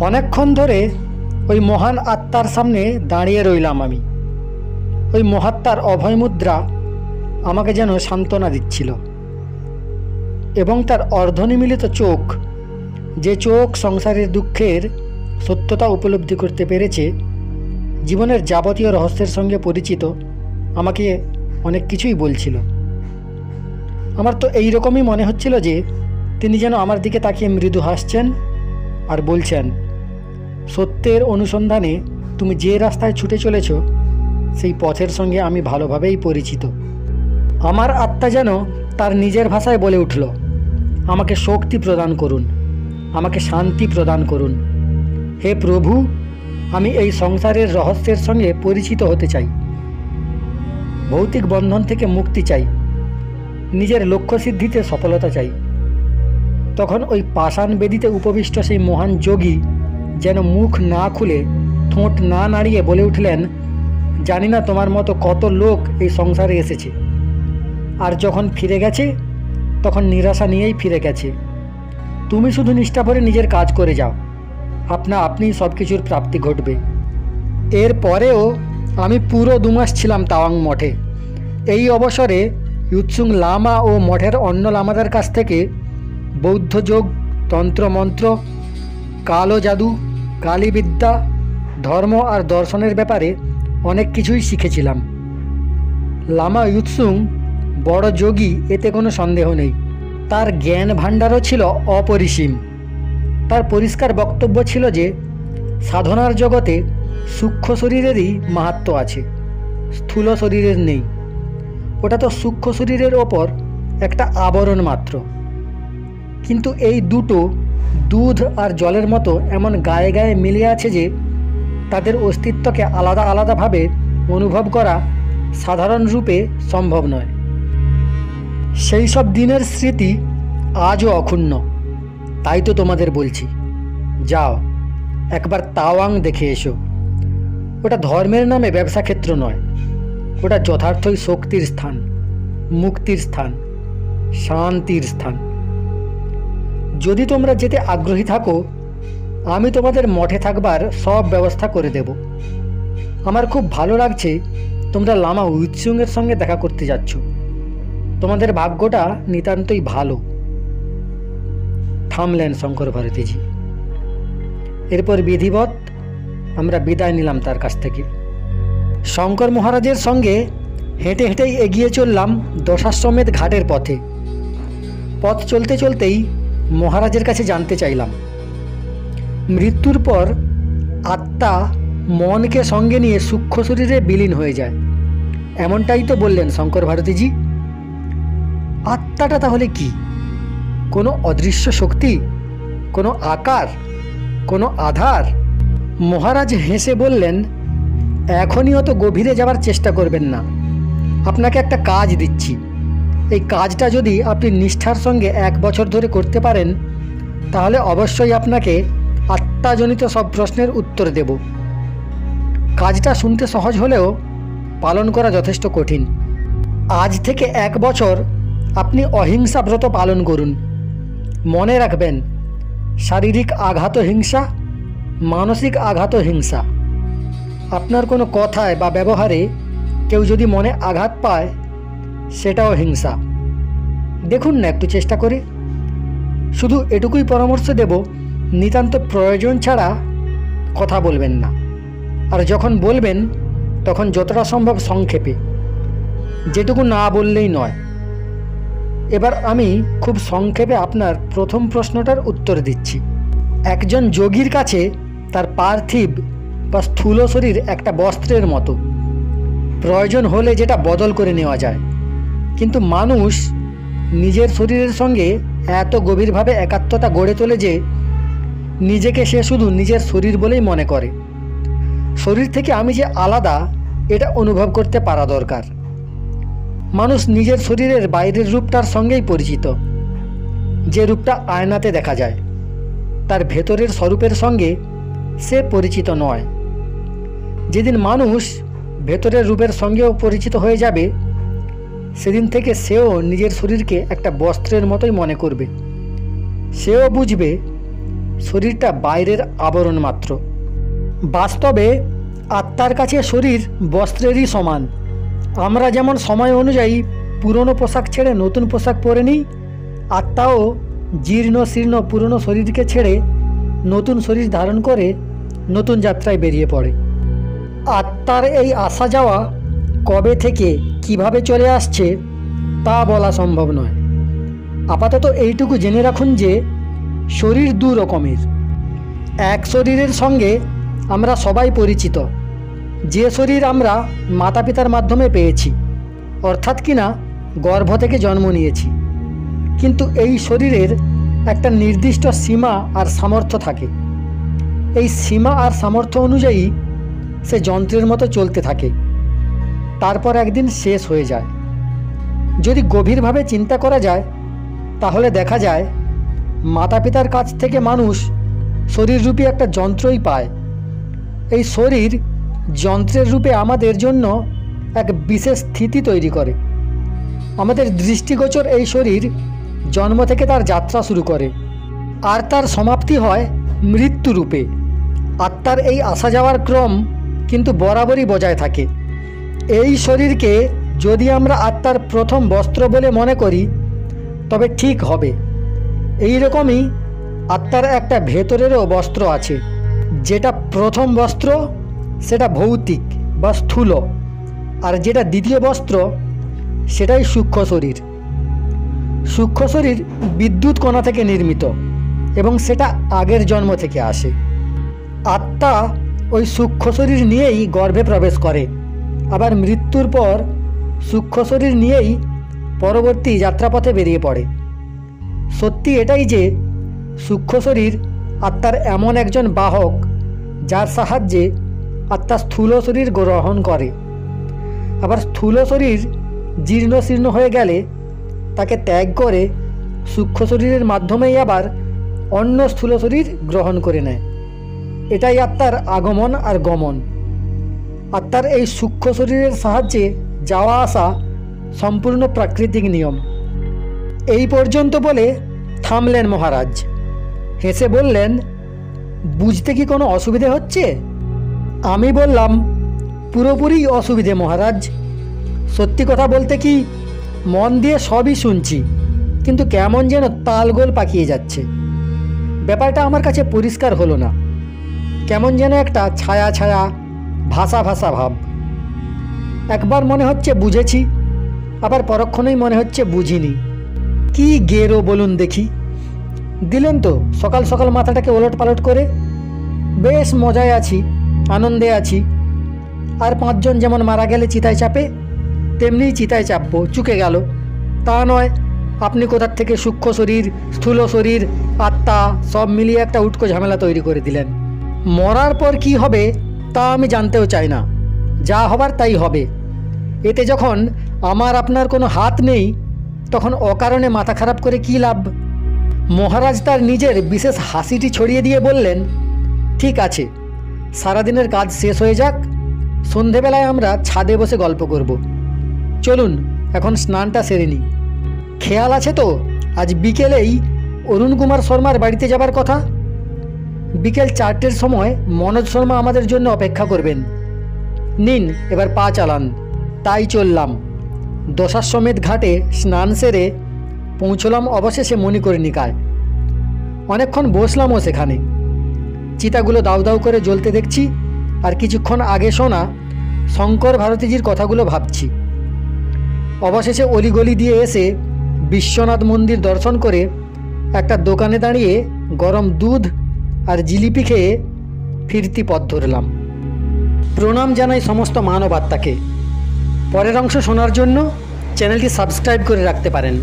অনেকক্ষণ ধরে ওই মহান আত্মার সামনে দাঁড়িয়ে রইলাম আমি। ওই মহাত্মার অভয় মুদ্রা আমাকে যেন সান্ত্বনা দিচ্ছিল, এবং তার অর্ধনিমিলিত চোখ, যে চোখ সংসারের দুঃখের সত্যতা উপলব্ধি করতে পেরেছে, জীবনের যাবতীয় রহস্যের সঙ্গে পরিচিত, আমাকে অনেক কিছুই বলছিল। আমার তো এই রকমই মনে হচ্ছিল যে তিনি যেন আমার দিকে তাকিয়ে মৃদু হাসছেন আর বলছেন, সত্যের অনুসন্ধানে তুমি যে রাস্তায় ছুটে চলেছ সেই পথের সঙ্গে আমি ভালোভাবেই পরিচিত। আমার আত্মা যেন তার নিজের ভাষায় বলে উঠল, আমাকে শক্তি প্রদান করুন, আমাকে শান্তি প্রদান করুন। হে প্রভু, আমি এই সংসারের রহস্যের সঙ্গে পরিচিত হতে চাই, ভৌতিক বন্ধন থেকে মুক্তি চাই, নিজের লক্ষ্য সিদ্ধিতে সফলতা চাই। তখন ওই পাষাণ বেদিতে উপবিষ্ট সেই মহান যোগী যেন মুখ না খুলে, ঠোঁট না নাড়িয়ে বলে উঠলেন, জানি না তোমার মতো কত লোক এই সংসারে এসেছে, আর যখন ফিরে গেছে তখন নিরাশা নিয়েই ফিরে গেছে। তুমি শুধু নিষ্ঠা ভরে নিজের কাজ করে যাও, আপনা আপনিই সব কিছুর প্রাপ্তি ঘটবে। এরপরেও আমি পুরো 2 মাস ছিলাম তাওয়াং মঠে। এই অবসরে ইউৎসুং লামা ও মঠের অন্য লামাদের কাছ থেকে বৌদ্ধ যোগ, তন্ত্রমন্ত্র, কালো জাদু, কালীবিদ্যা, ধর্ম আর দর্শনের ব্যাপারে অনেক কিছুই শিখেছিলাম। লামা ইউৎসুং বড় যোগী, এতে কোনো সন্দেহ নেই। তার জ্ঞান ভাণ্ডারও ছিল অপরিসীম। তার পরিষ্কার বক্তব্য ছিল যে সাধনার জগতে সূক্ষ্ম শরীরেরই মাহাত্ম্য আছে, স্থূল শরীরের নেই। ওটা তো সূক্ষ্ম শরীরের ওপর একটা আবরণ মাত্র। কিন্তু এই দুটো দুধ আর জলের মতো এমন গায়ে গায়ে মিলে আছে যে তাদের অস্তিত্বকে আলাদা আলাদাভাবে অনুভব করা সাধারণ রূপে সম্ভব নয়। সেই সব দিনের স্মৃতি আজও অক্ষুণ্ণ। তাই তো তোমাদের বলছি, যাও একবার তাওয়াং দেখে এসো। ওটা ধর্মের নামে ব্যবসা ক্ষেত্র নয়, ওটা যথার্থই শক্তির স্থান, মুক্তির স্থান, শান্তির স্থান। যদি তোমরা যেতে আগ্রহী থাকো, আমি তোমাদের মঠে থাকবার সব ব্যবস্থা করে দেব। আমার খুব ভালো লাগছে তোমরা লামা ইউৎসুংয়ের সঙ্গে দেখা করতে যাচ্ছ। তোমাদের ভাগ্যটা নিতান্তই ভালো। থামলেন শঙ্কর ভারতীজি। এরপর বিধিবৎ আমরা বিদায় নিলাম তার কাছ থেকে। শঙ্কর মহারাজের সঙ্গে হেঁটে হেঁটেই এগিয়ে চললাম দশাশ্বমেধ ঘাটের পথে। পথ চলতে চলতেই মহারাজের কাছে জানতে চাইলাম, মৃত্যুর পর আত্মা মনকে সঙ্গে নিয়ে সূক্ষ্ম শরীরে বিলীন হয়ে যায়, এমনটাই তো বললেন শঙ্কর ভারতীজি। আত্মাটা তাহলে কি? কোনো অদৃশ্য শক্তি, কোনো আকার, কোনো আধার? মহারাজ হেসে বললেন, এখনই অত গভীরে যাওয়ার চেষ্টা করবেন না। আপনাকে একটা কাজ দিচ্ছি। এই কাজটা যদি আপনি নিষ্ঠার সঙ্গে 1 বছর ধরে করতে পারেন, তাহলে অবশ্যই আপনাকে আত্মাজনিত সব প্রশ্নের উত্তর দেব। কাজটা শুনতে সহজ হলেও পালন করা যথেষ্ট কঠিন। আজ থেকে 1 বছর আপনি অহিংসা ব্রত পালন করুন। মনে রাখবেন, শারীরিক আঘাত হিংসা, মানসিক আঘাত হিংসা। আপনার কোনো কথায় বা ব্যবহারে কেউ যদি মনে আঘাত পায়, সেটাও হিংসা। দেখুন না একটু চেষ্টা করে। শুধু এটুকুই পরামর্শ দেব, নিতান্ত প্রয়োজন ছাড়া কথা বলবেন না। আর যখন বলবেন তখন যতটা সম্ভব সংক্ষেপে, যেটুকু না বললেই নয়। এবার আমি খুব সংক্ষেপে আপনার প্রথম প্রশ্নটার উত্তর দিচ্ছি। একজন যোগীর কাছে তার পার্থিব বা স্থূল শরীর একটা বস্ত্রের মতো, প্রয়োজন হলে যেটা বদল করে নেওয়া যায়। কিন্তু মানুষ নিজের শরীরের সঙ্গে এত গভীরভাবে একাত্মতা গড়ে তোলে যে নিজেকে সে শুধু নিজের শরীর বলেই মনে করে। শরীর থেকে আমি যে আলাদা, এটা অনুভব করতে পারা দরকার। মানুষ নিজের শরীরের বাইরের রূপটার সঙ্গেই পরিচিত, যে রূপটা আয়নাতে দেখা যায়। তার ভেতরের স্বরূপের সঙ্গে সে পরিচিত নয়। যেদিন মানুষ ভেতরের রূপের সঙ্গেও পরিচিত হয়ে যাবে, সেদিন থেকে সেও নিজের শরীরকে একটা বস্ত্রের মতোই মনে করবে। সেও বুঝবে শরীরটা বাইরের আবরণ মাত্র। বাস্তবে আত্মার কাছে শরীর বস্ত্রেরই সমান। আমরা যেমন সময় অনুযায়ী পুরনো পোশাক ছেড়ে নতুন পোশাক পরে নিই, আত্মাও জীর্ণ শীর্ণ পুরনো শরীরকে ছেড়ে নতুন শরীর ধারণ করে নতুন যাত্রায় বেরিয়ে পড়ে। আত্মার এই আসা যাওয়া কবে থেকে কিভাবে চলে আসছে তা বলা সম্ভব নয়। আপাতত এইটুকু জেনে রাখুন যে শরীর দু রকমের। এক শরীরের সঙ্গে আমরা সবাই পরিচিত, যে শরীর আমরা মাতা পিতার মাধ্যমে পেয়েছি, অর্থাৎ কিনা গর্ভ থেকে জন্ম নিয়েছি। কিন্তু এই শরীরের একটা নির্দিষ্ট সীমা আর সামর্থ্য থাকে। এই সীমা আর সামর্থ্য অনুযায়ী সে যন্ত্রের মতো চলতে থাকে, তারপর একদিন শেষ হয়ে যায়। যদি গভীরভাবে চিন্তা করা যায় তাহলে দেখা যায় মাতা পিতার কাছ থেকে মানুষ শরীররূপী একটা যন্ত্রই পায়। এই শরীর যন্ত্রের রূপে আমাদের জন্য এক বিশেষ স্থিতি তৈরি করে। আমাদের দৃষ্টিগোচর এই শরীর জন্ম থেকে তার যাত্রা শুরু করে, আর তার সমাপ্তি হয় মৃত্যুরূপে। আত্মার এই আসা যাওয়ার ক্রম কিন্তু বরাবরই বজায় থাকে। এই শরীরকে যদি আমরা আত্মার প্রথম বস্ত্র বলে মনে করি তবে ঠিক হবে। এই রকমই আত্মার একটা ভেতরেরও বস্ত্র আছে। যেটা প্রথম বস্ত্র সেটা ভৌতিক বা স্থূল, আর যেটা দ্বিতীয় বস্ত্র সেটাই সূক্ষ্ম শরীর। সূক্ষ্ম শরীর বিদ্যুৎ কণা থেকে নির্মিত এবং সেটা আগের জন্ম থেকে আসে। আত্মা ওই সূক্ষ্ম শরীর নিয়েই গর্ভে প্রবেশ করে, আবার মৃত্যুর পর সূক্ষ্ম শরীর নিয়েই পরবর্তী যাত্রাপথে বেরিয়ে পড়ে। সত্যি এটাই যে সূক্ষ্ম শরীর আত্মার এমন একজন বাহক যার সাহায্যে আত্মা স্থূল শরীর গ্রহণ করে। আবার স্থূল শরীর জীর্ণ শীর্ণ হয়ে গেলে তাকে ত্যাগ করে সূক্ষ্ম শরীরের মাধ্যমেই আবার অন্য স্থূল শরীর গ্রহণ করে নেয়। এটাই আত্মার আগমন আর গমন। আত্মার এই সূক্ষ্ম শরীরের সাহায্যে যাওয়া আসা সম্পূর্ণ প্রাকৃতিক নিয়ম। এই পর্যন্ত বলে থামলেন মহারাজ। হেসে বললেন, বুঝতে কি কোনো অসুবিধে হচ্ছে? আমি বললাম, পুরোপুরি অসুবিধে মহারাজ। সত্যি কথা বলতে কি, মন দিয়ে সবই শুনছি, কিন্তু কেমন যেন তালগোল পাকিয়ে যাচ্ছে। ব্যাপারটা আমার কাছে পরিষ্কার হলো না। কেমন যেন একটা ছায়া ছায়া ভাষা ভাষা ভাব। একবার মনে হচ্ছে বুঝেছি, আবার পরক্ষণেই মনে হচ্ছে বুঝিনি। কি গেরো বলুন দেখি। দিলেন তো সকাল সকাল মাথাটাকে ওলট পালট করে। বেশ মজায় আছি, আনন্দে আছি। আর 5 জন যেমন মারা গেলে চিতায় চাপে, তেমনি চিতায় চাপবো, চুকে গেল। তা নয়, আপনি কোথার থেকে সূক্ষ্ম শরীর, স্থূল শরীর, আত্মা সব মিলিয়ে একটা উটকো ঝামেলা তৈরি করে দিলেন। মরার পর কি হবে তা আমি জানতেও চাই না। যা হবার তাই হবে। এতে যখন আমার আপনার কোনো হাত নেই, তখন অকারণে মাথা খারাপ করে কী লাভ? মহারাজ তার নিজের বিশেষ হাসিটি ছড়িয়ে দিয়ে বললেন, ঠিক আছে, সারাদিনের কাজ শেষ হয়ে যাক, সন্ধেবেলায় আমরা ছাদে বসে গল্প করব। চলুন এখন স্নানটা সেরে নিই। খেয়াল আছে তো আজ বিকেলেই অরুণ কুমার শর্মার বাড়িতে যাবার কথা? বিকেল 4টের সময় মনোজ শর্মা আমাদের জন্য অপেক্ষা করবেন। নিন এবার পা চালান। তাই চললাম। দশাশ্বমেধ ঘাটে স্নান সেরে পৌঁছলাম অবশেষে মণিকর্ণিকায়। অনেকক্ষণ বসলামও সেখানে। চিতাগুলো দাউ দাউ করে জ্বলতে দেখছি, আর কিছুক্ষণ আগে শোনা শঙ্কর ভারতীজির কথাগুলো ভাবছি। অবশেষে অলিগলি দিয়ে এসে বিশ্বনাথ মন্দির দর্শন করে একটা দোকানে দাঁড়িয়ে গরম দুধ আর জিলিপি খেয়ে ফিরতি পথ ধরলাম। প্রণাম জানাই সমস্ত মানব আত্মাকে। পরের অংশ শোনার জন্য চ্যানেলটি সাবস্ক্রাইব করে রাখতে পারেন।